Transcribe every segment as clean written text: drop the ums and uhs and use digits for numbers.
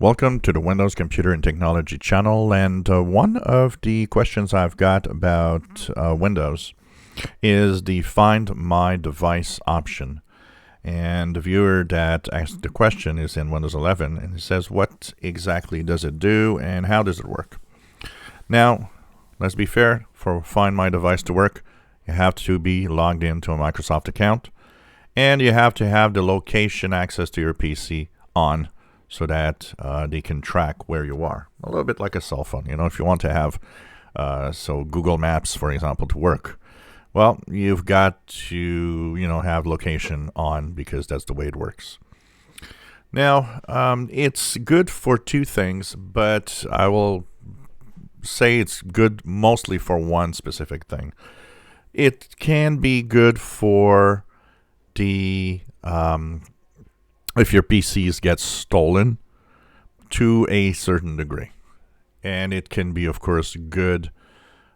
Welcome to the Windows Computer and Technology channel, and one of the questions I've got about Windows is the Find My Device option. And the viewer that asked the question is in Windows 11, and it says, what exactly does it do and how does it work? Now, let's be fair, for Find My Device to work, you have to be logged into a Microsoft account, and you have to have the location access to your PC on, so that they can track where you are. A little bit like a cell phone. You know, if you want to have, Google Maps, for example, to work, well, you've got to, have location on because that's the way it works. Now, it's good for two things, but I will say it's good mostly for one specific thing. It can be good for the if your PCs get stolen to a certain degree. And it can be, of course, good.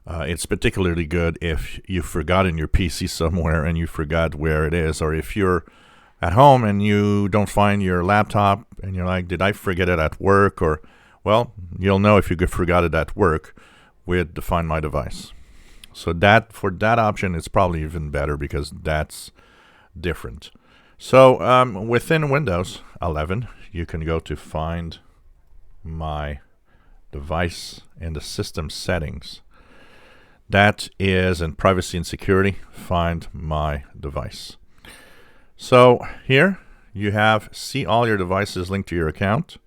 It's particularly good if you've forgotten your PC somewhere and you forgot where it is, or if you're at home and you don't find your laptop and you're like, did I forget it at work? Or, well, you'll know if you forgot it at work with the Find My Device. So that for that option, it's probably even better because that's different. So within Windows 11, you can go to Find My Device in the System Settings. That is in Privacy and Security, Find My Device. So here you have See All Your Devices linked to your account.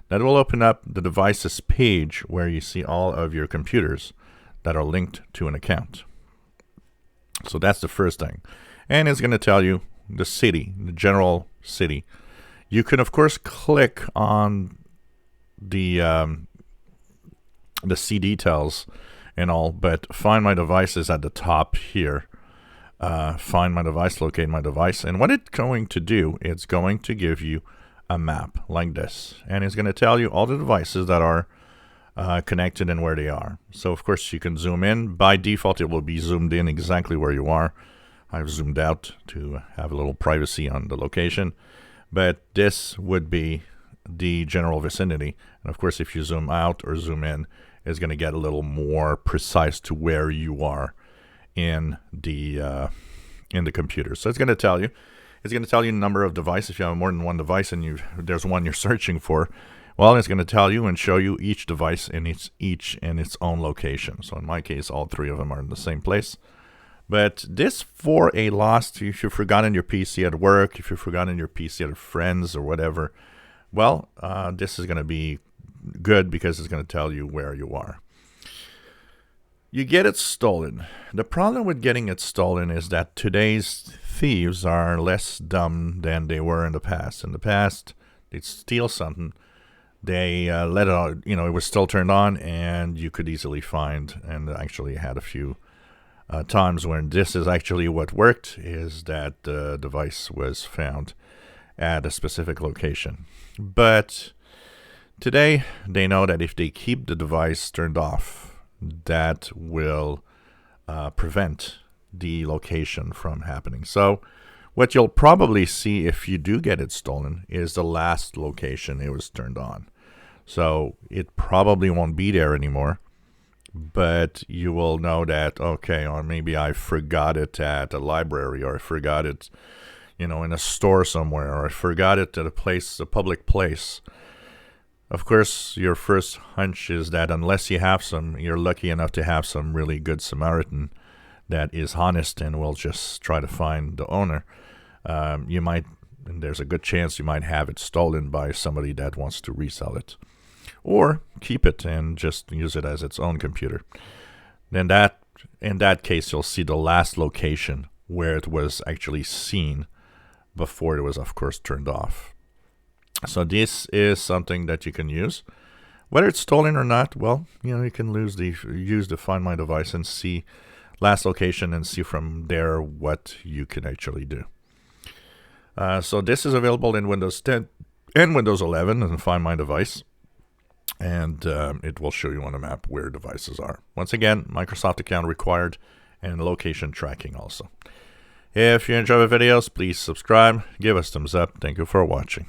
That will open up the Devices page where you see all of your computers that are linked to an account. So that's the first thing. And it's going to tell you the city, the general city. You can, of course, click on the C details and all, but Find My Device is at the top here. Find My Device, locate my device. And what it's going to do, it's going to give you a map like this. And it's going to tell you all the devices that are connected and where they are. So, of course, you can zoom in. By default, it will be zoomed in exactly where you are. I've zoomed out to have a little privacy on the location, but this would be the general vicinity. And of course, if you zoom out or zoom in, it's going to get a little more precise to where you are in the computer. So it's going to tell you. It's going to tell you the number of devices. If you have more than one device and there's one you're searching for, well, it's going to tell you and show you each device in its own location. So in my case, all three of them are in the same place. But this for a lost, if you've forgotten your PC at work, if you've forgotten your PC at friends or whatever, well, this is going to be good because it's going to tell you where you are. You get it stolen. The problem with getting it stolen is that today's thieves are less dumb than they were in the past. In the past, they'd steal something. They let it out, it was still turned on and you could easily find, and actually had a few times when this is actually what worked, is that the device was found at a specific location. But today, they know that if they keep the device turned off, that will prevent the location from happening. So what you'll probably see if you do get it stolen is the last location it was turned on. So it probably won't be there anymore. But you will know that, okay, or maybe I forgot it at a library, or I forgot it, in a store somewhere, or I forgot it at a public place. Of course, your first hunch is that unless you're lucky enough to have some really good Samaritan that is honest and will just try to find the owner, and there's a good chance you might have it stolen by somebody that wants to resell it. Or keep it and just use it as its own computer. Then in that case, you'll see the last location where it was actually seen before it was, of course, turned off. So this is something that you can use. Whether it's stolen or not, well, you can use the Find My Device and see last location and see from there what you can actually do. So this is available in Windows 10 and Windows 11 and Find My Device. And it will show you on a map where devices are. Once again, Microsoft account required and location tracking also. If you enjoy the videos, please subscribe, give us thumbs up. Thank you for watching.